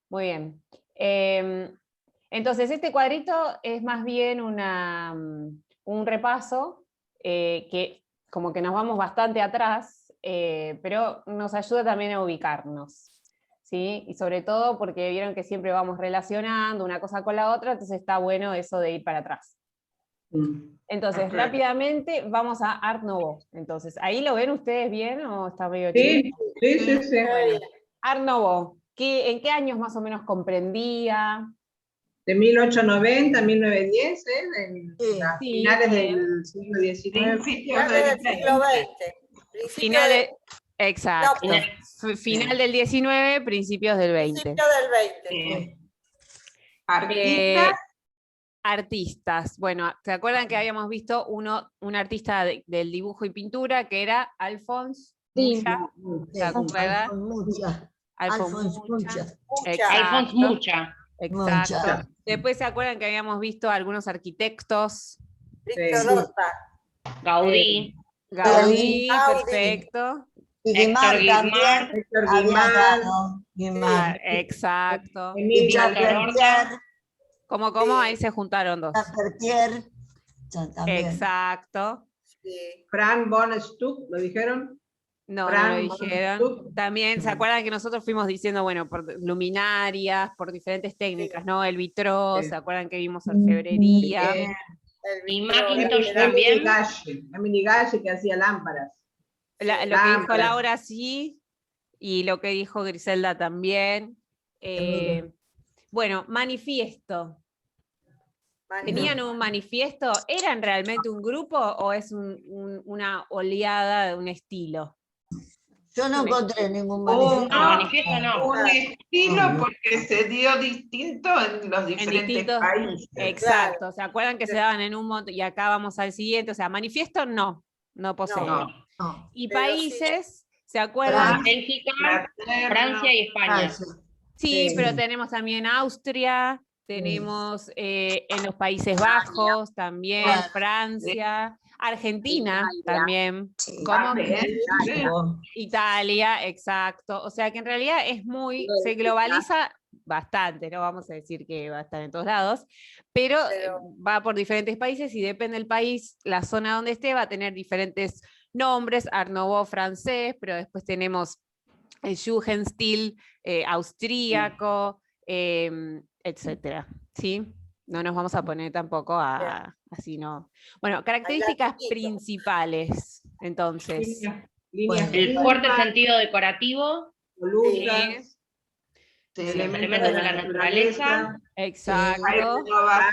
Muy bien. Entonces, este cuadrito es más bien un repaso que como que nos vamos bastante atrás, pero nos ayuda también a ubicarnos, ¿sí? Y sobre todo porque vieron que siempre vamos relacionando una cosa con la otra, entonces está bueno eso de ir para atrás. Entonces, rápidamente vamos a Art Nouveau. Entonces, ¿ahí lo ven ustedes bien o está medio chico? Sí. Bueno, Art Nouveau, ¿en qué años más o menos comprendía? De 1890 a 1910, las Sí, finales bien. del siglo XIX. Finales del siglo XX. Finales, exacto. No, Final del 19, principios del 20. principio del 20. Artistas. Artistas. Bueno, ¿se acuerdan que habíamos visto un artista del dibujo y pintura que era Alphonse Mucha? ¿Se acuerdan? Alphonse Mucha. Exacto. Mucha. Exacto. Después se acuerdan que habíamos visto algunos arquitectos. Víctor Horta. Gaudí. Gaudí, perfecto. Y Guimard también. Héctor Guimard. Exacto. Y Charpentier. ¿Cómo? Ahí se juntaron dos. Charpentier. Exacto. Sí. Frank von Stuck, ¿lo dijeron? No, Frank no lo dijeron. Stuck. También, ¿se acuerdan que nosotros fuimos diciendo, bueno, por luminarias, por diferentes técnicas, ¿no? El vitró, ¿se acuerdan que vimos orfebrería? Y Mackintosh también. Emily Galle que hacía lámparas. Lo que dijo Laura sí, y lo que dijo Griselda también. Bueno, manifiesto. ¿Tenían un manifiesto? ¿Eran realmente un grupo o es una oleada de un estilo? Yo no encontré ningún No, manifiesto. manifiesto no. Un estilo porque se dio distinto en los diferentes países. Exacto, Claro. ¿se acuerdan que se daban en un montón? Y acá vamos al siguiente, o sea, manifiesto no posee. No. Y Pero países, ¿se acuerdan? Bélgica, Francia y España. Sí, Sí. pero tenemos también Austria, tenemos en los Países Bajos también, Claro. Francia, Argentina Italia. también, Sí. ¿cómo? También. Italia, exacto. O sea que en realidad es se globaliza bastante, no vamos a decir que va a estar en todos lados, pero va por diferentes países y depende del país, la zona donde esté va a tener diferentes nombres, Art Nouveau francés, pero después tenemos el Jugendstil austríaco, etcétera, ¿sí? No nos vamos a poner tampoco así, ¿no? Bueno, características principales, entonces. El fuerte sentido decorativo. Columnas. Elementos de la naturaleza. Exacto. Ondulada.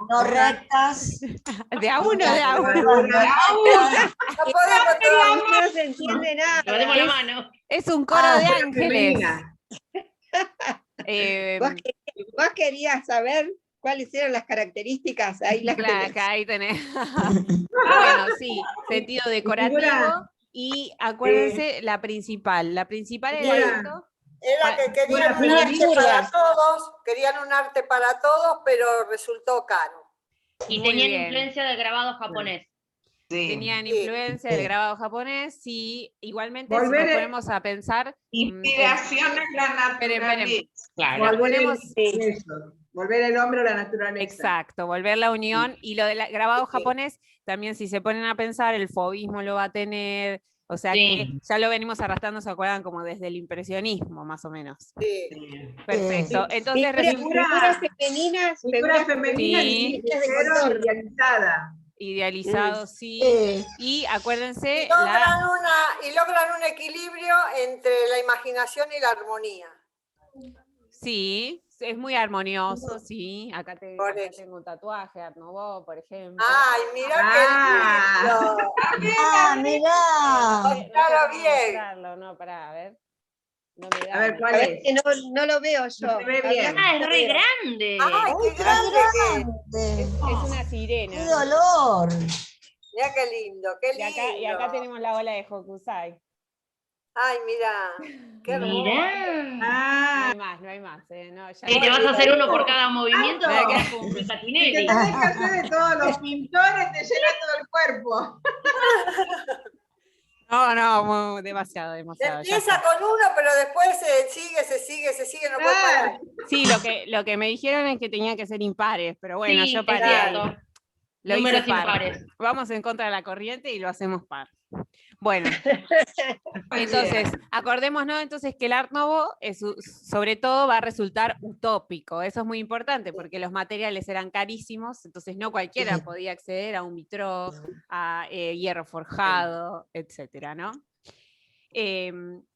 No rectas. De a uno. No podemos todos. No se entiende nada. Levantemos la mano. Es un coro de ángeles. Vos querías saber cuáles eran las características. Ahí las Claro, tenés. acá ahí tenés. Bueno, sí, sentido decorativo. Y acuérdense, la principal. La principal era esto. Era que querían un arte para todos, pero resultó caro. Y Muy tenían bien. influencia del grabado japonés. Sí. Tenían influencia del grabado japonés, sí. Igualmente, si Volver nos a- ponemos a pensar. Inspiración en la naturaleza. Claro. Volver el hombre a la naturaleza. Exacto, volver la unión. Y lo del grabado japonés, también si se ponen a pensar, el fauvismo lo va a tener. O sea que ya lo venimos arrastrando, ¿se acuerdan? Como desde el impresionismo, más o menos. Sí. Perfecto. Entonces, Figuras femeninas. Figura femenina sí, idealizada. idealizado, sí. Y acuérdense, Y logran un equilibrio entre la imaginación y la armonía. sí, es muy armonioso, sí. Acá Por acá eso. tengo un tatuaje, Art Nouveau, por ejemplo. ¡Ay, mirá qué lindo! Mirá. Claro, bien. Mostrarlo, no, pará, a ver. No me da. A ver, ¿cuál A es? ver, que no lo veo yo. No se ve bien. Ah, es re grande. ¡Ay, qué grande que es! Grande. Es una ¡Qué sirena. dolor! Mirá qué lindo, qué Y lindo. acá tenemos la ola de Hokusai. Ay, mirá, qué hermoso. Mirá. No hay más. No, ya Y te vas a hacer uno por cada movimiento. Ah, Quedás como un Y que Catinelli. tenés que hacer de todos los pintores, te llena todo el cuerpo. No, demasiado. Se ya empieza está. con uno, pero después se sigue, no puede parar. Sí, lo que me dijeron es que tenía que ser impares, pero bueno, Sí, yo es paré ahí. cierto. Lo hice Números par. impares. Vamos en contra de la corriente y lo hacemos par. Bueno, entonces, acordémonos entonces que el Art Nouveau sobre todo va a resultar utópico. Eso es muy importante porque los materiales eran carísimos, entonces no cualquiera Sí. podía acceder a un vitró, a hierro forjado, etcétera, ¿no?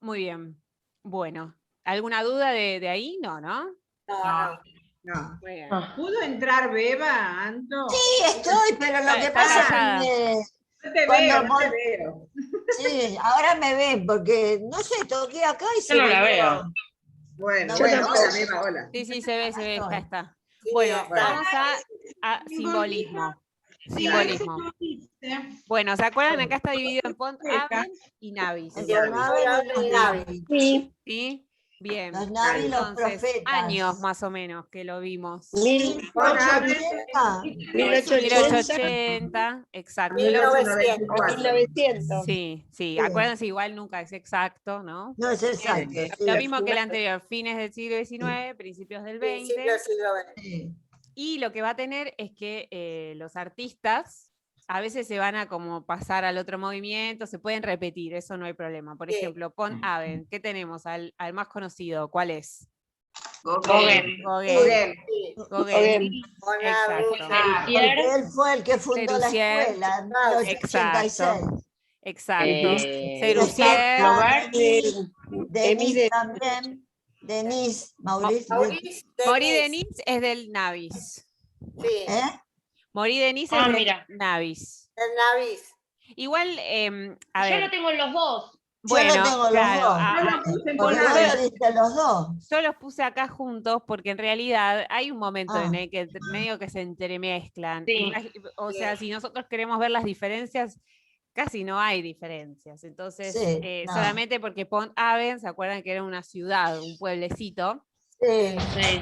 Muy bien. Bueno, ¿alguna duda de ahí? No. No. No. Muy bien. ¿Pudo entrar Beba, Anto? Sí, estoy, pero lo que Está pasa callada. es que No te cuando veo, no te vos- veo. sí, ahora me ven, porque no sé, toqué acá y se no la volvió. veo. Bueno, No, bueno, no. hola, Beba, hola. Sí, se ve, Estoy. está. Sí, Bueno, está. vamos a simbolismo. Simbolismo. ¿Viste? Bueno, ¿se acuerdan? Acá está dividido en Pont Aven y Navis. En los naves y los navis. Sí, ¿Sí? Bien. Los navis y los Entonces, profetas. años más o menos que lo vimos. 1880. 1880, exacto. 1994. 1900. Sí, Sí. acuérdense, igual nunca es exacto, ¿no? No es exacto. Sí. Lo mismo que el anterior, fines del siglo XIX, principios del XX. Principio del siglo XX. Sí. Y lo que va a tener es que los artistas a veces se van a como pasar al otro movimiento, se pueden repetir, eso no hay problema. Por Sí. ejemplo, Pont Aven, ¿qué tenemos? Al más conocido, ¿cuál es? Gauguin. Gauguin. Sí. Gauguin. Con Exacto. Serusier. Porque él fue el que fundó la Serusier. escuela en 1886. Exacto. Y Serusier. está Emile Denis de- también. Maurice. Maurice Maurice Denis. Denis es del Navis. Sí, ¿Eh? Maurice Denis Ah, es del mira. Navis. el Navis. Igual, a Yo ver, lo tengo en los dos. Yo bueno, lo tengo los claro, dos. Yo lo puse en Porque Pont Pont vos Aven, lo diste los dos. yo los puse acá juntos porque en realidad hay un momento Ah. en el que medio que se entremezclan. Sí. O sea, si nosotros queremos ver las diferencias, casi no hay diferencias. Entonces, Sí, no. solamente porque Pont Aven, ¿se acuerdan que era una ciudad, un pueblecito? Sí. Sí.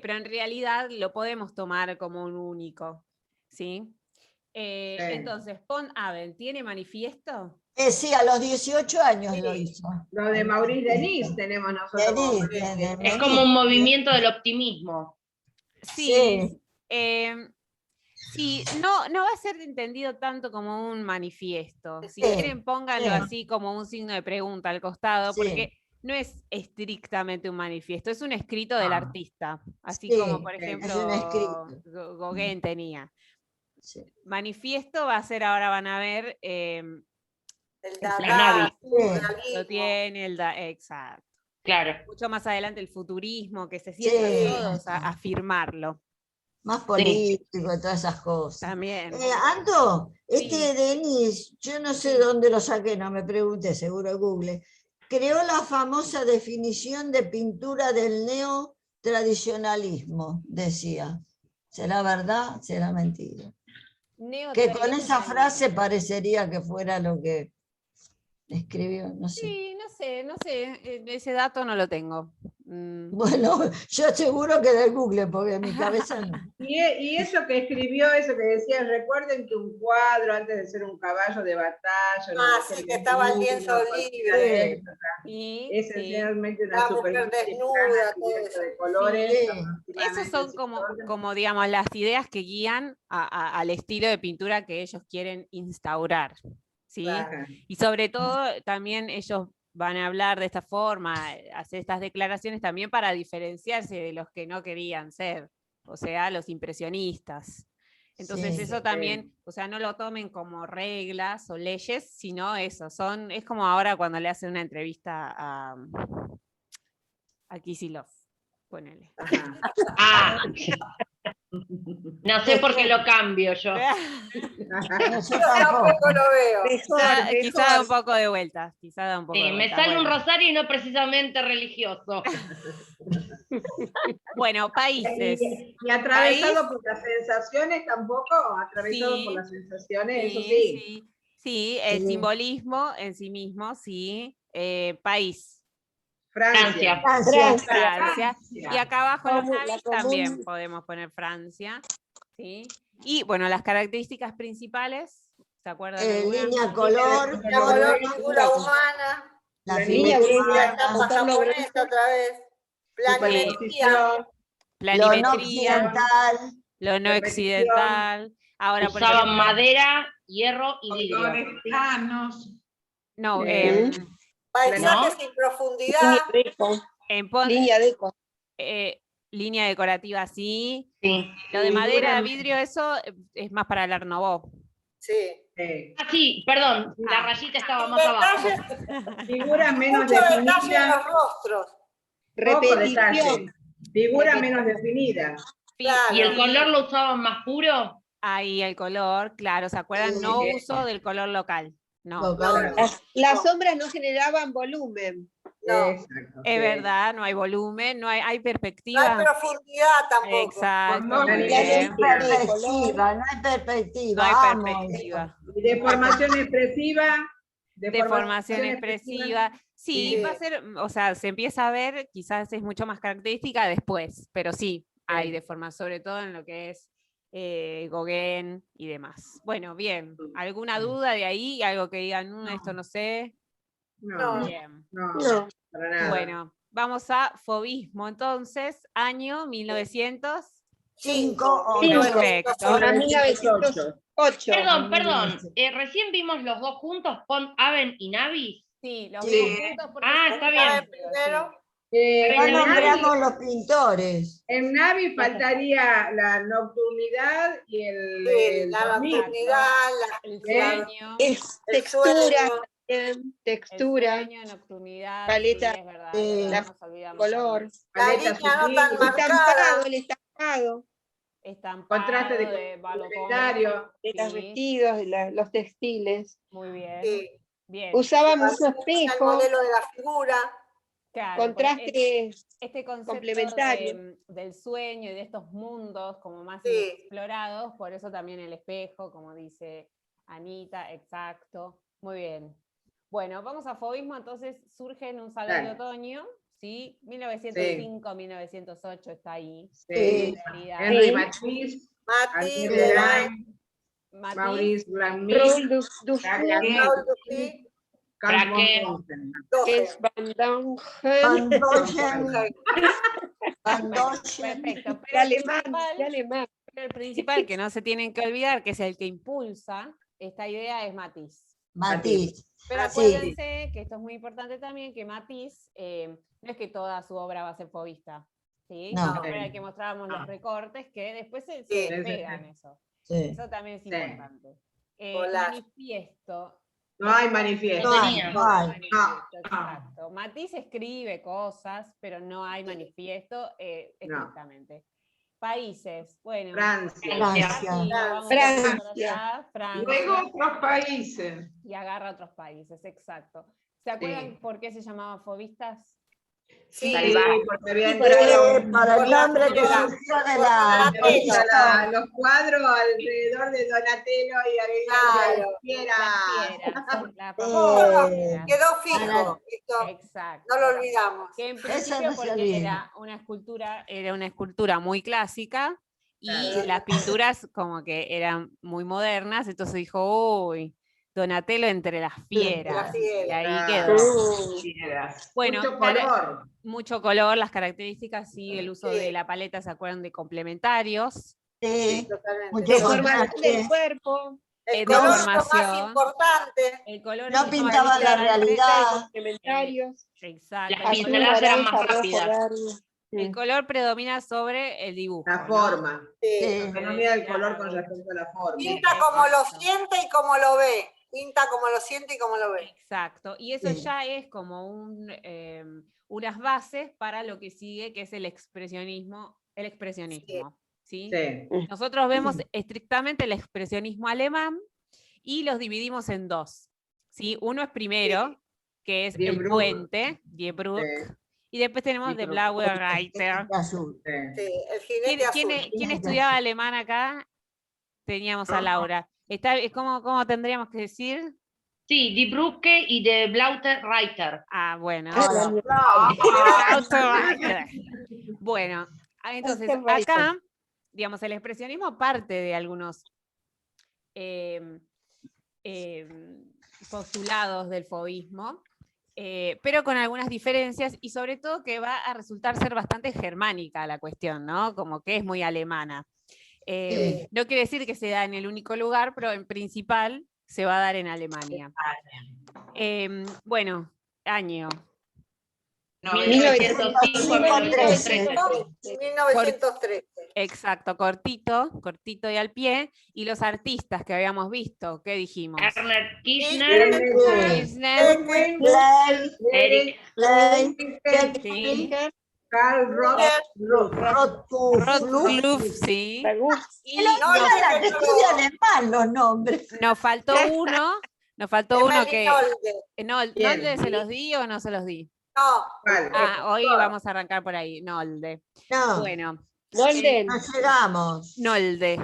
Pero en realidad lo podemos tomar como un único, ¿sí? Entonces, Pont Aven, ¿tiene manifiesto? Sí, a los 18 años lo hizo. Lo de Maurice Denis tenemos nosotros. como Denis, manifiesto. Es como un movimiento del optimismo. Sí. Sí, no va a ser entendido tanto como un manifiesto. Si Sí, quieren, pónganlo sí. así como un signo de pregunta al costado, Sí. porque no es estrictamente un manifiesto, es un escrito del Ah. artista, así Sí, como por es ejemplo un escrito. Gauguin tenía. Sí. Manifiesto va a ser, ahora van a ver, El La Navis. Navis. lo tiene exacto. Claro. Mucho más adelante el futurismo, que se sientan Sí. todos a afirmarlo. Más político y todas esas cosas. También. Ando, Sí. Denis, yo no sé dónde lo saqué, no me pregunté, seguro Google, creó la famosa definición de pintura del neotradicionalismo, decía. ¿Será verdad? ¿Será mentira? Que con esa frase parecería que fuera lo que escribió, no sé. Sí, no sé, ese dato no lo tengo. Bueno, yo seguro que de Google, porque en mi cabeza no. Y eso que escribió, eso que decía, recuerden que un cuadro antes de ser un caballo de batalla. no Ah, debe ser sí, que estaba el lindo, lienzo cualquier libre. época. Sí, Es sí. esencialmente una La mujer superficie desnuda, plana todo cubierta eso. de colores. Sí. aproximadamente Esos son 50. como, digamos, las ideas que guían al estilo de pintura que ellos quieren instaurar, ¿sí? Ajá. Y sobre todo, también ellos van a hablar de esta forma, hacer estas declaraciones también para diferenciarse de los que no querían ser, o sea, los impresionistas. Entonces Sí. eso también, o sea, no lo tomen como reglas o leyes, sino eso, es como ahora cuando le hacen una entrevista a Kicillof, ponele. Ajá. Ah. No sé por qué lo cambio yo. No, yo Yo tampoco. tampoco lo veo. Quizá da un poco de vueltas, quizá da un poco Sí, de me vueltas, sale un bueno. rosario y no precisamente religioso. Bueno, países. Y atravesado País. por las sensaciones tampoco, atravesado Sí, por las sensaciones, eso sí. sí. Sí, el Sí. simbolismo en sí mismo, sí. País, Francia. Francia. Francia. Y acá abajo los Común, la navis común. también podemos poner Francia. ¿Sí? Y bueno, las características principales ¿Se acuerdan? alguna? Línea, color, La color, figura humana, la línea figura gruesa, la etapa Autor japonesa otra vez, planimetría, Superposición, lo no Planimetría, occidental, lo no repetición, occidental. Ahora, por Usaban ejemplo, madera, hierro y vidrio. colores planos. no, paisajes sin profundidad, línea deco. línea decorativa, sí. Sí. Lo de madera, Figura- vidrio, eso es más para el Art Nouveau. sí. Ah, sí, perdón, la rayita estaba más abajo. Detalles, Figuras menos mucho detalle en definidas, los rostros. poco detalle. Repetición. Figuras menos definidas. ¿Y el Claro. color lo usaban más puro? Ahí el color, claro, ¿se acuerdan? No uso del color local. No, local. Las sombras no generaban volumen. No. Exacto, es sí. verdad, no hay volumen, hay No hay perspectiva. profundidad tampoco. Exacto, No, muy la bien. Perspectiva, no hay perspectiva. No hay amo perspectiva. Y deformación expresiva. Deformación expresiva. Sí, Sí. va a ser, o sea, se empieza a ver, quizás es mucho más característica después, pero sí, hay deformación, sobre todo en lo que es Gauguin y demás. Bueno, bien. ¿Alguna duda de ahí? ¿Algo que digan, esto no sé"? No, Bien. no, para nada. Bueno, vamos a fobismo entonces, año 1900. 5 o Perfecto. Ahora 1908. Perdón, recién vimos los dos juntos, Pont Aven y Navis. Sí, los Sí. vimos juntos porque Ah, son está bien. parecidos, Primero. sí. No En nombramos los pintores. Navi faltaría la nocturnidad y el, Sí, el la dormir. nocturnidad, El Bien. sueño, Es el textura, sueño. el textura, sueño, nocturnidad, paleta, sí, es verdad, la nos olvidamos color. ahí. La Paleta línea no sutil, tan marcada. El estampado Estampado contraste de de Balocón. complementario. de los Sí, vestidos, de los textiles. muy bien. Sí. Bien. Usaban mucho El espejo, modelo de la figura. Claro, porque contraste. este concepto complementario. del sueño y de estos mundos como más Sí. inexplorados, por eso también el espejo, como dice Anita, exacto. Muy bien. Bueno, vamos a fobismo, entonces surge en un salón de Dale. otoño, ¿sí? 1905, 1908 está ahí. Sí. En realidad. Henry Matisse, Mati, Arthur Delaine, Delaine, Matisse, Maurice Blanmy, Raúl Dufresne, Jacquet, Paul Dupuy, Carl von Jacquet. Monsen. es Van Dongen, Van Dogen, Van Dogen. perfecto. de Pero el alemán, principal- de alemán. pero el principal que no se tienen que olvidar, que es el que impulsa esta idea, es Matisse. Matisse. Pero Ah, sí. acuérdense que esto es muy importante también, que Matisse no es que toda su obra va a ser fobista. ¿Sí? No. ¿Se acuerdan que mostrábamos los recortes que después se Sí. despegan eso? Sí. Eso también es Sí. importante. Collage. Manifiesto. No hay manifiesto. No hay, tenía. no hay. Manifiesto, exacto. Matisse escribe cosas, pero no hay manifiesto estrictamente. Países, bueno. Francia. Francia. Mati, lo vamos a Francia. poner allá, Francia. Luego otros países. Y agarra a otros países, exacto. ¿Se acuerdan Sí. por qué se llamaban fobistas? Sí, Porque había Sí, entrado para el nombre que Por surgió de la los cuadros alrededor de Donatello y había Claro. Las fieras, la Eh, famosa fiera. quedó fijo. Esto Exacto. no lo olvidamos. Que en Eso principio no se porque olvida. era una escultura muy clásica y Claro. las pinturas como que eran muy modernas, entonces dijo, uy, Donatello entre las fieras. Las fieras. Y ahí Claro. quedó. Fieras. Bueno, Mucho color. mucho color, las características, sí, el uso Sí. de la paleta, ¿se acuerdan? De complementarios. Sí, Totalmente. mucho Deformación contraste. del cuerpo. El color es lo más deformación. importante. El color No es pintaba la realidad. Complementarios. Exacto. Las pinceladas eran más naranja, rojo, rápidas. verde. El color predomina sobre el dibujo. La ¿no? forma. Sí. Sí. Que no mira el color con respecto a la forma. Pinta como lo siente y como lo ve. Pinta como lo siente y como lo ve. Exacto. Y eso Sí. ya es como unas bases para lo que sigue, que es el expresionismo. ¿Sí? Sí. Nosotros vemos estrictamente el expresionismo alemán y los dividimos en dos. ¿Sí? Uno es primero, que es Die el Brücke. puente, Die Brücke, Sí. y después tenemos Die de Brücke. Blaue Reiter. Azul. Sí. Sí, el ¿Quién, jinete quién- azul. quién estudiaba alemán acá? Teníamos a Laura. ¿Cómo tendríamos que decir? Sí, Die Brücke y de Blaute Reiter. Ah, bueno. Bueno, entonces acá, digamos, el expresionismo parte de algunos postulados del fauvismo, pero con algunas diferencias, y sobre todo que va a resultar ser bastante germánica la cuestión, ¿no? Como que es muy alemana. No quiere decir que se da en el único lugar, pero en principal se va a dar en Alemania. Bueno, año. 1905 a 1913. 1913. Exacto, cortito y al pie. Y los artistas que habíamos visto, ¿qué dijimos? Ernest Kirchner, Kirchner, Eric sí, Karl Rothfluff, sí. Y la que estudia alemán los nombres. Nos faltó uno que... ¿Nolde se los di o no se los di? No, Hoy vamos a arrancar por ahí, Nolde. No, Bueno, no llegamos. Nolde.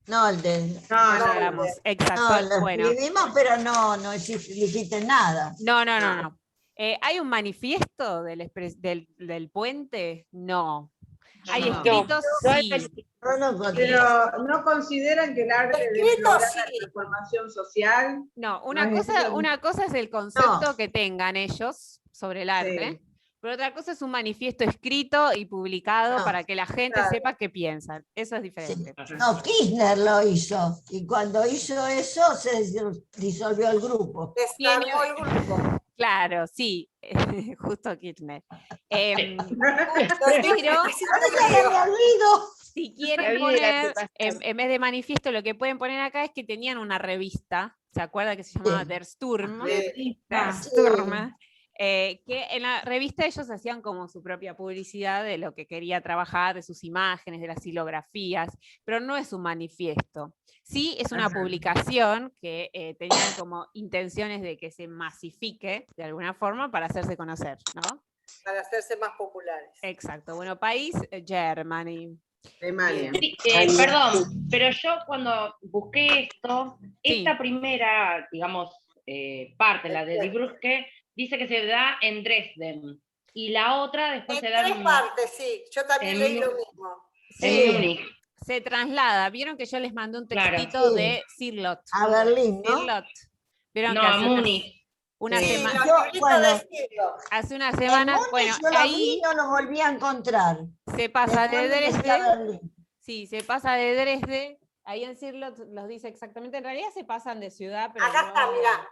No, No llegamos, exacto. lo Bueno, escribimos, pero no dijiste nada. no. ¿Hay un manifiesto del puente? No. ¿Hay escritos? Sí. Pero no consideran que el arte debe lograr la transformación social. No, No es una cosa es el concepto que tengan ellos sobre el arte, Sí. pero otra cosa es un manifiesto escrito y publicado No, para que la gente claro. sepa qué piensan. Eso es diferente. No, Kirchner lo hizo. Y cuando hizo eso, se disolvió el grupo. desarmó el grupo. Claro, sí, justo Kirchner. Pero si quieren poner, en vez de manifiesto, lo que pueden poner acá es que tenían una revista, ¿se acuerdan que se llamaba Der Sturm? Der Sturm, que en la revista ellos hacían como su propia publicidad de lo que quería trabajar, de sus imágenes, de las silografías, pero no es un manifiesto. Sí es una publicación que tenían como intenciones de que se masifique de alguna forma para hacerse conocer, ¿no? Para hacerse más populares. Exacto. Bueno, país, Germany. Alemania. Sí, perdón, pero yo cuando busqué esto, esta primera, digamos, parte, la de Die Brücke, dice que se da en Dresden. Y la otra después En se da 3 partes, sí. Yo también leí lo mismo. en Múnich. Se traslada. Vieron que yo les mandé un Claro. textito de Sirlot. A Berlín, ¿no? Sirlot. Vieron No, que a Múnich. una Sí, semana, los libritos bueno, de siglo. hace una En semana, Múnich bueno, yo lo vi ahí y no lo volví a encontrar. se pasa de Después me metí a Dresde. Berlín. Sí, se pasa de Dresde. Ahí en Sirlot los dice exactamente. En realidad se pasan de ciudad, pero Acá no- está, mirá.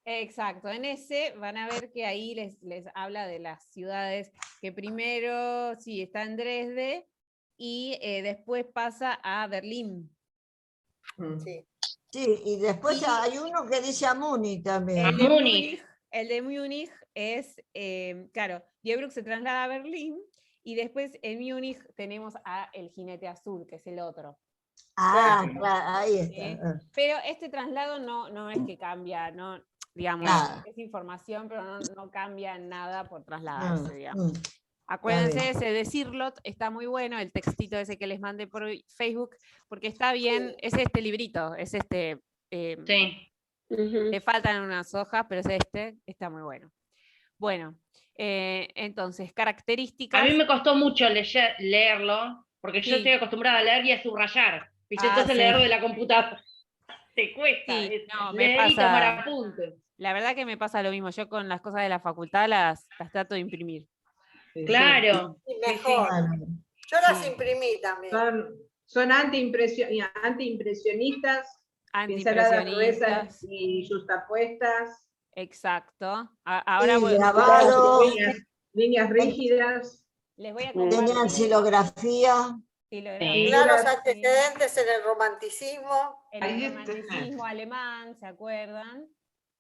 Exacto, en ese van a ver que ahí les habla de las ciudades que primero, sí, está en Dresde y después pasa a Berlín. Sí. Sí, y después hay uno que dice a Múnich también. A Múnich. El de Múnich es, claro, Die Brücke se traslada a Berlín y después en Múnich tenemos a El Jinete Azul, que es el otro. Claro, ahí ¿sí? está. Pero este traslado no es que cambia, no, digamos, Nada. es información, pero no cambia nada por trasladarse, digamos. Mm. Acuérdense ese de Sirlot, está muy bueno, el textito ese que les mandé por Facebook, porque está bien, es este librito, es este, Sí. le faltan unas hojas, pero es este, está muy bueno. Bueno, entonces, características. A mí me costó mucho leerlo, porque yo Sí. estoy acostumbrada a leer y a subrayar. ¿Viste? Entonces sí. leerlo de la computadora te cuesta. Sí, es no, me leer y pasa. tomar apuntes. La verdad que me pasa lo mismo, yo con las cosas de la facultad las trato de imprimir. Sí, Claro. Y mejor. Bueno, Yo las Sí. imprimí también. Son antiimpresionistas, pinceladas gruesas Antiimpresionistas, y justapuestas, exacto. Ahora y voy- grabado, líneas rígidas. les voy a tenían compartir. silografía. silografía, Claros sí, antecedentes en el romanticismo. en Ahí el tenés. romanticismo alemán, ¿se acuerdan?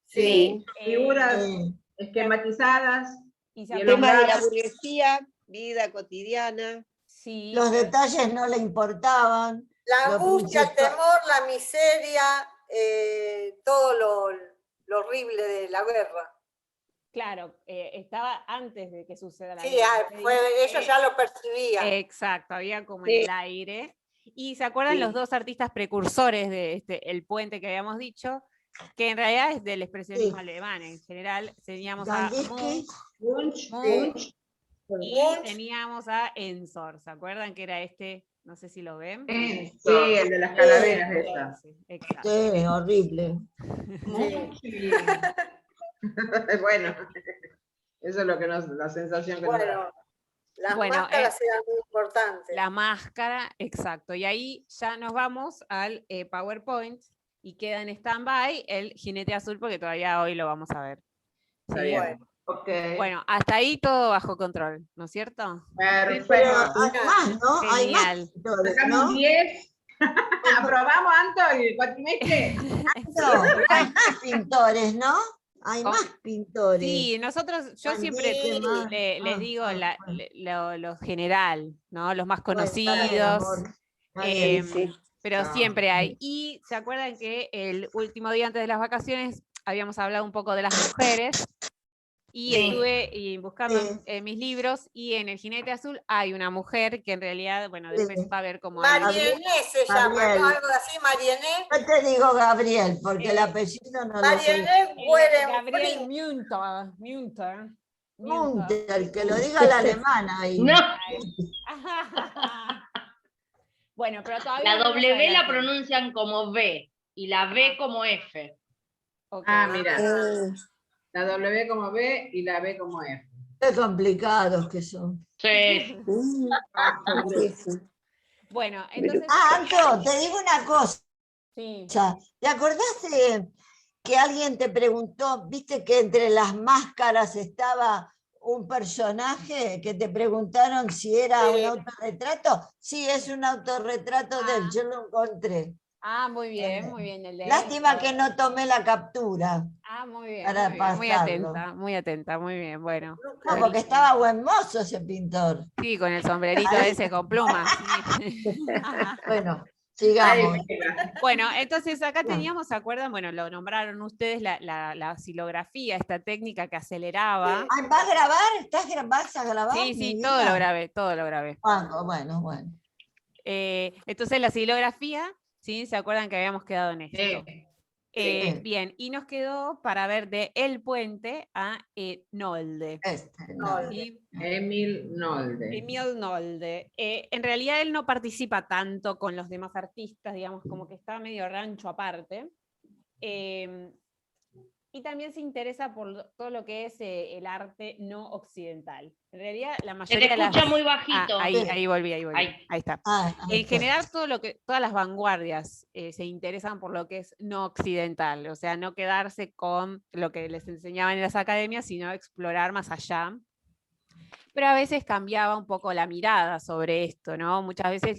Sí. Figuras eh, esquematizadas. Y se Y el acuerdan- Temas de la hogar. burguesía, vida cotidiana. sí, los detalles no le importaban. La Lo angustia, el principal- temor, la miseria, todo lo horrible de la guerra. claro, estaba antes de que suceda la Sí, guerra, se dice, ellos ya lo percibían. exacto, había como Sí. en el aire. Y se acuerdan Sí. los dos artistas precursores de El Puente que habíamos dicho, que en realidad es del expresionismo Sí. alemán en general. Teníamos a Kandinsky, Munch, Munch Munch, y Munch. teníamos a Ensor, ¿se acuerdan que era este No sé si lo ven. Sí, el de las calaveras esas. Sí, exacto. Sí, horrible. Sí. Bueno, eso es lo que la sensación que nos da. Bueno, las Bueno, máscaras eran muy importantes. La máscara, exacto. Y ahí ya nos vamos al PowerPoint y queda en stand-by el jinete azul porque todavía hoy lo vamos a ver. Está ¿Sí? bien. Ok. Bueno, hasta ahí todo bajo control, ¿no es cierto? Pero Perfecto. hay más, ¿no? Hay más Genial. pintores, Sacamos ¿no? 10. ¿Aprobamos, Anto, el cuatrimestre? No, hay más pintores, ¿no? Hay ¿Cómo? más pintores. Sí, nosotros, yo siempre Daniel, les digo bueno. lo general, ¿no? Los más Bueno, está bien, conocidos. amor. Está bien. Pero No. siempre hay. Y se acuerdan que el último día antes de las vacaciones habíamos hablado un poco de las mujeres. Y Sí. estuve buscando Sí. en mis libros y en El Jinete Azul hay una mujer que en realidad, bueno, después Sí. va a ver cómo Mariené se llama, Gabriel. ¿no? Algo así, Mariené. Yo te digo Gabriel, porque el apellido no lo sé. Mariené Gabriel Werenfried. Munter. Munter, que lo diga la alemana ahí. No, Bueno, pero todavía la no nos W la adelantemos. pronuncian como B y la B como F. Ok. Mira. La W como B y la B como F. Qué complicados que son. Sí. Bueno, entonces. Anto, te digo una cosa. Sí. ¿Te acordás que alguien te preguntó, viste que entre las máscaras estaba un personaje que te preguntaron si era un autorretrato? Sí, es un autorretrato de él, yo lo encontré. Muy bien, el de él. Lástima que no tomé la captura. Muy bien, para muy pasarlo. atenta, muy bien, bueno. No, porque estaba buen mozo ese pintor. Sí, con el sombrerito ese con plumas. Sí. Bueno, sigamos. Bueno, entonces acá teníamos, ¿se acuerdan? Bueno, lo nombraron ustedes, la silografía, esta técnica que aceleraba. Ay, ¿vas a grabar? ¿Vas a grabar? Sí, todo lo grabé. Bueno. Entonces la silografía, ¿sí? ¿Se acuerdan que habíamos quedado en esto? Sí. Bien, y nos quedó para ver de El Puente a Nolde. ¿Sí? Emil Nolde. Emil Nolde. En realidad él no participa tanto con los demás artistas, digamos, como que está medio rancho aparte. Y también se interesa por todo lo que es el arte no occidental. En realidad, la mayoría Se te escucha muy bajito. Ahí volví. Ahí. Ahí está. En general, todas las vanguardias se interesan por lo que es no occidental, o sea, no quedarse con lo que les enseñaban en las academias, sino explorar más allá. Pero a veces cambiaba un poco la mirada sobre esto, ¿no? Muchas veces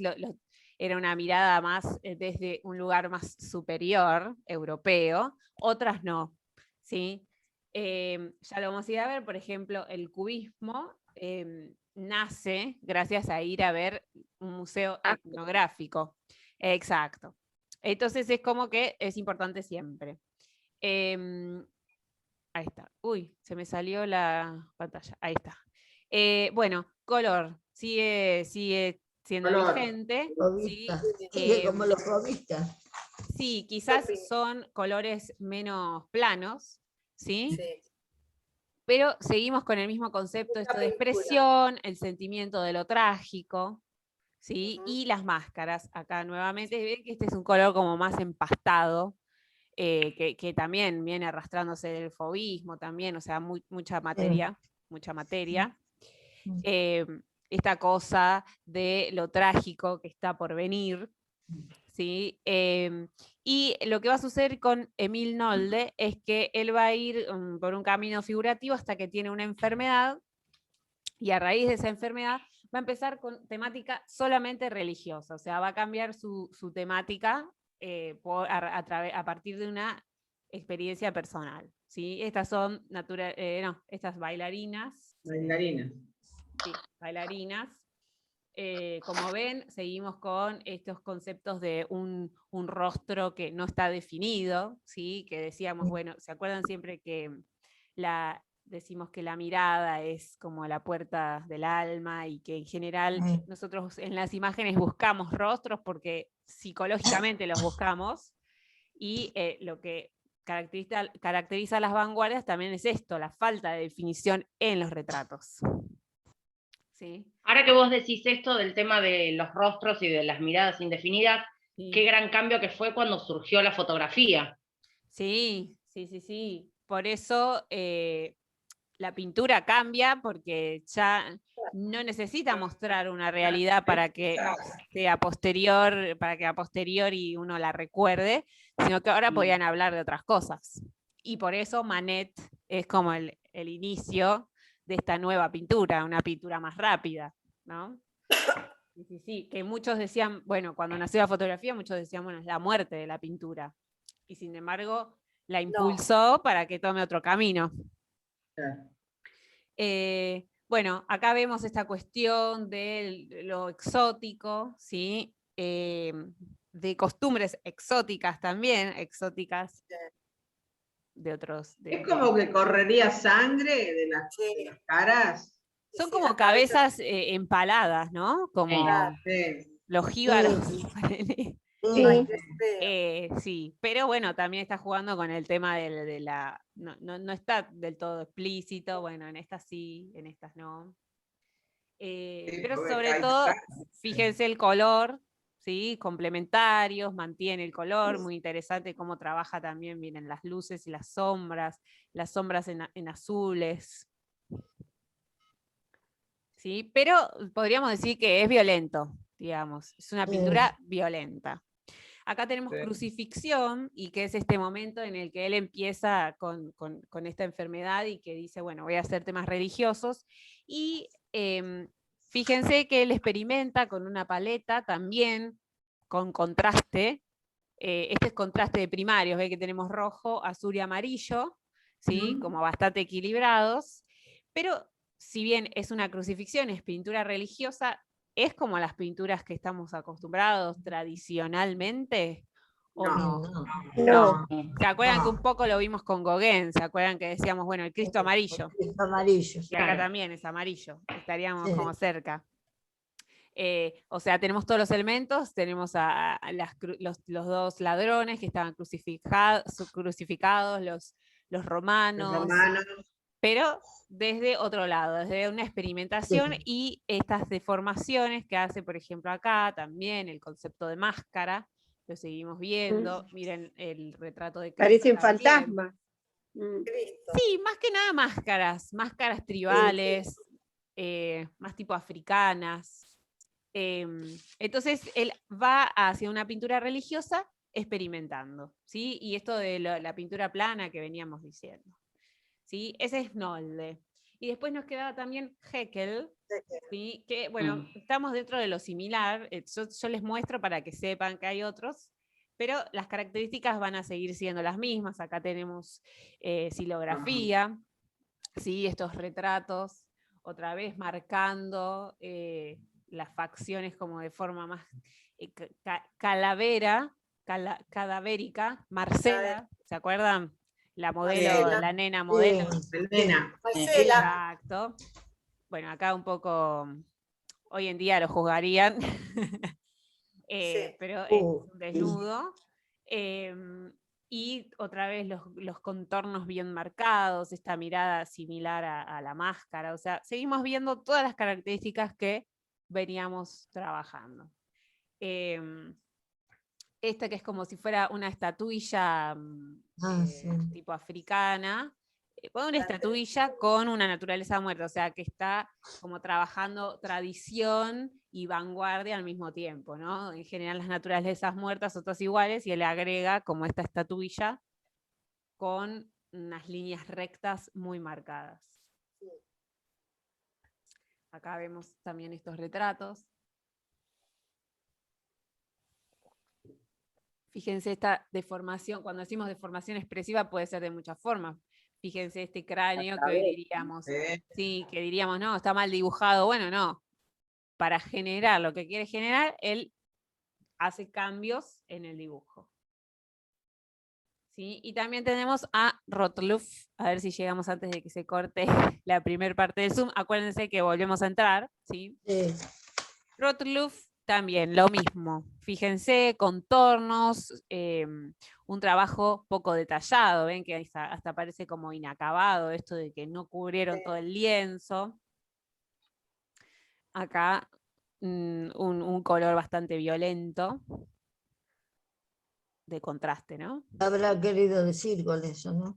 era una mirada más desde un lugar más superior, europeo, otras no, ¿sí? Ya lo vamos a ir a ver, por ejemplo, el cubismo nace gracias a ir a ver un museo etnográfico. Exacto. Entonces es como que es importante siempre. Ahí está. Uy, se me salió la pantalla. Ahí está. Bueno, color. Sigue siendo vigente. ¿Sí? Sigue como los cubistas. Sí, quizás son colores menos planos, ¿sí? Pero seguimos con el mismo concepto, esto de expresión, el sentimiento de lo trágico, ¿sí? Y las máscaras. Acá nuevamente ven que este es un color como más empastado, que también viene arrastrándose del fauvismo también, o sea, mucha materia. Esta cosa de lo trágico que está por venir, ¿sí? Y lo que va a suceder con Emil Nolde es que él va a ir por un camino figurativo hasta que tiene una enfermedad, y a raíz de esa enfermedad va a empezar con temática solamente religiosa, o sea, va a cambiar su temática a partir de una experiencia personal, ¿sí? Estas son estas bailarinas. Sí, bailarinas. Como ven, seguimos con estos conceptos de un rostro que no está definido, ¿sí? Que decíamos, bueno, ¿se acuerdan siempre que decimos que la mirada es como la puerta del alma y que en general nosotros en las imágenes buscamos rostros porque psicológicamente los buscamos, y lo que caracteriza a las vanguardias también es esto, la falta de definición en los retratos. Sí. Ahora que vos decís esto del tema de los rostros y de las miradas indefinidas, Sí. qué gran cambio que fue cuando surgió la fotografía. Sí. Por eso la pintura cambia, porque ya no necesita mostrar una realidad para que sea posterior, para que a posteriori uno la recuerde, sino que ahora podían hablar de otras cosas. Y por eso Manet es como el inicio de esta nueva pintura, una pintura más rápida, ¿no? Sí, que muchos decían, bueno, cuando nació la fotografía, muchos decían, bueno, es la muerte de la pintura. Y sin embargo, la impulsó para que tome otro camino. Bueno, acá vemos esta cuestión de lo exótico, ¿sí? De costumbres exóticas también, exóticas de otros. Es como que correría sangre de las caras. Son como cabezas empaladas, ¿no? Como los jíbaros. Sí, pero bueno, también está jugando con el tema de la... No está del todo explícito, bueno, en estas sí, en estas no. Pero sobre todo, fíjense el color, ¿sí? Complementarios, mantiene el color, muy interesante cómo trabaja también, miren, las luces y las sombras en azules. ¿Sí? Pero podríamos decir que es violento, digamos, es una pintura violenta. Acá tenemos crucifixión, y que es este momento en el que él empieza con esta enfermedad y que dice, bueno, voy a hacer temas religiosos, y fíjense que él experimenta con una paleta también, con contraste, este es contraste de primarios, ve que tenemos rojo, azul y amarillo, ¿sí? Como bastante equilibrados, pero si bien es una crucifixión, es pintura religiosa, ¿es como las pinturas que estamos acostumbrados tradicionalmente? ¿O no? No. ¿Se acuerdan que un poco lo vimos con Gauguin? ¿Se acuerdan que decíamos, bueno, el Cristo amarillo? El Cristo amarillo. Y acá también es amarillo, estaríamos como cerca. O sea, tenemos todos los elementos, tenemos a los dos ladrones que estaban crucificados, los romanos, pero desde otro lado, desde una experimentación y estas deformaciones que hace, por ejemplo, acá también el concepto de máscara, lo seguimos viendo, miren el retrato de Cristo. Parecen también. fantasmas. Sí, más que nada máscaras tribales, más tipo africanas. Entonces él va hacia una pintura religiosa experimentando, ¿sí? Y esto de la pintura plana que veníamos diciendo. ¿Sí? Ese es Nolde. Y después nos quedaba también Haeckel, ¿sí? Que bueno, estamos dentro de lo similar, yo les muestro para que sepan que hay otros, pero las características van a seguir siendo las mismas. Acá tenemos silografía, ¿sí? Estos retratos, otra vez marcando las facciones como de forma más cadavérica, Marcela, ¿se acuerdan? La modelo, la nena modelo. Marcela. Exacto. Bueno, acá un poco, hoy en día lo juzgarían, pero es un desnudo. Y otra vez los contornos bien marcados, esta mirada similar a la máscara. O sea, seguimos viendo todas las características que veníamos trabajando. Esta que es como si fuera una estatuilla tipo africana, una estatuilla con una naturaleza muerta, o sea que está como trabajando tradición y vanguardia al mismo tiempo, ¿no? En general las naturalezas muertas son todas iguales y él agrega como esta estatuilla con unas líneas rectas muy marcadas. Acá vemos también estos retratos. Fíjense esta deformación, cuando decimos deformación expresiva puede ser de muchas formas. Fíjense este cráneo que hoy diríamos, sí, que diríamos, no, está mal dibujado. Bueno, no. Para generar lo que quiere generar, él hace cambios en el dibujo. ¿Sí? Y también tenemos a Rottluff, a ver si llegamos antes de que se corte la primera parte del Zoom. Acuérdense que volvemos a entrar, ¿sí? Rottluff también, lo mismo. Fíjense, contornos, un trabajo poco detallado, ven que hasta parece como inacabado, esto de que no cubrieron todo el lienzo. acá un color bastante violento, de contraste, ¿no? Habrá querido decir con eso, ¿no?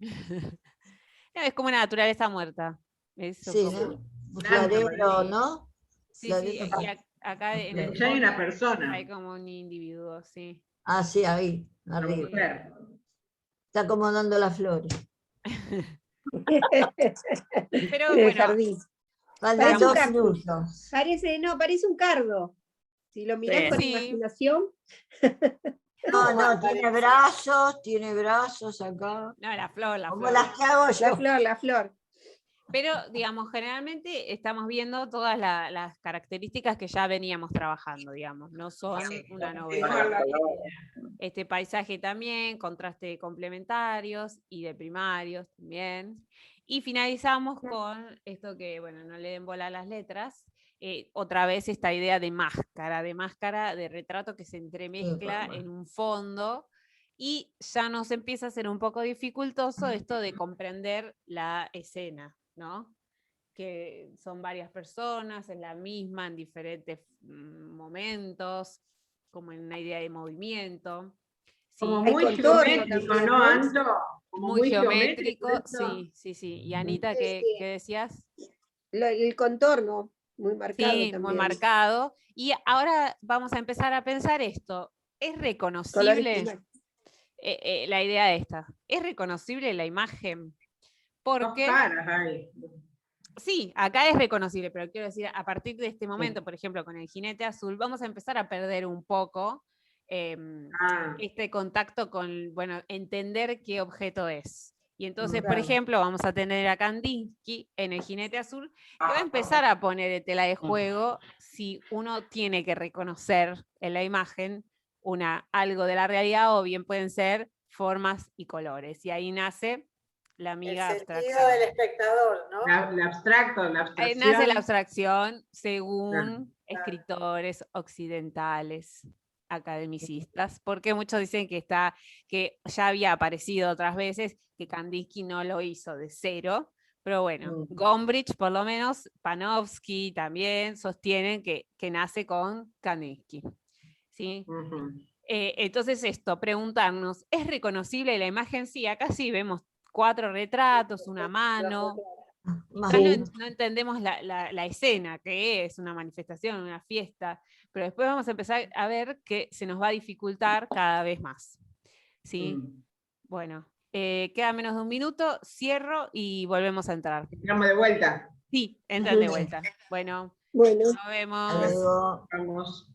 No, es como una naturaleza muerta. Eso Sí, como- ¿no? Un florero, ¿no? Sí, Florero. y acá en el Ya hay una fondo persona, hay como un individuo, sí. Ah, sí, ahí, una arriba. mujer. Está acomodando las flores. Pero En el bueno, jardín. Faltan Parece un 2 cactus. minutos. Parece un cardo. Si lo mirás Sí. con Sí. imaginación. No, tiene brazos acá. no, la flor, Como las que hago yo. La flor. Pero, digamos, generalmente estamos viendo todas las características que ya veníamos trabajando, digamos, no son una novedad. Este paisaje también, contraste complementarios y de primarios también. Y finalizamos con esto que, bueno, no le den bola a las letras, otra vez esta idea de máscara, de retrato que se entremezcla en un fondo, y ya nos empieza a ser un poco dificultoso esto de comprender la escena, ¿no? Que son varias personas en la misma, en diferentes momentos, como en una idea de movimiento. Sí, Como Hay muy contorno geométrico, también, ¿no, ¿no? Anto? Como muy geométrico geométrico, eso. sí. Y Anita, Sí, ¿qué sí. decías? El contorno, muy marcado Sí, también. muy marcado. Y ahora vamos a empezar a pensar esto. ¿Es Colores reconocible primarios. la idea esta? ¿Es reconocible la imagen? Dos Porque caras hay. sí, acá es reconocible, pero quiero decir, a partir de este momento, por ejemplo, con el jinete azul, vamos a empezar a perder un poco Ah, este contacto con, bueno, entender qué objeto es. Y entonces, por claro. ejemplo, vamos a tener a Kandinsky en el jinete azul, que va a empezar a poner en tela de juego si uno tiene que reconocer en la imagen algo de la realidad, o bien pueden ser formas y colores. Y ahí nace la El amiga sentido abstracción. del espectador, ¿no? El abstracto, la Nace la abstracción. abstracción según escritores occidentales, academicistas, porque muchos dicen que ya había aparecido otras veces, que Kandinsky no lo hizo de cero, pero bueno, Gombrich por lo menos, Panofsky también sostienen que nace con Kandinsky. ¿Sí? Entonces esto, preguntarnos, ¿es reconocible la imagen? Sí, acá sí vemos 4 retratos, una mano. Quizás no entendemos la escena, que es una manifestación, una fiesta, pero después vamos a empezar a ver que se nos va a dificultar cada vez más. ¿Sí? Bueno, queda menos de un minuto, cierro y volvemos a entrar. Entramos de vuelta. Sí, entran de vuelta. Bueno, Bueno. nos vemos. Luego. Vamos.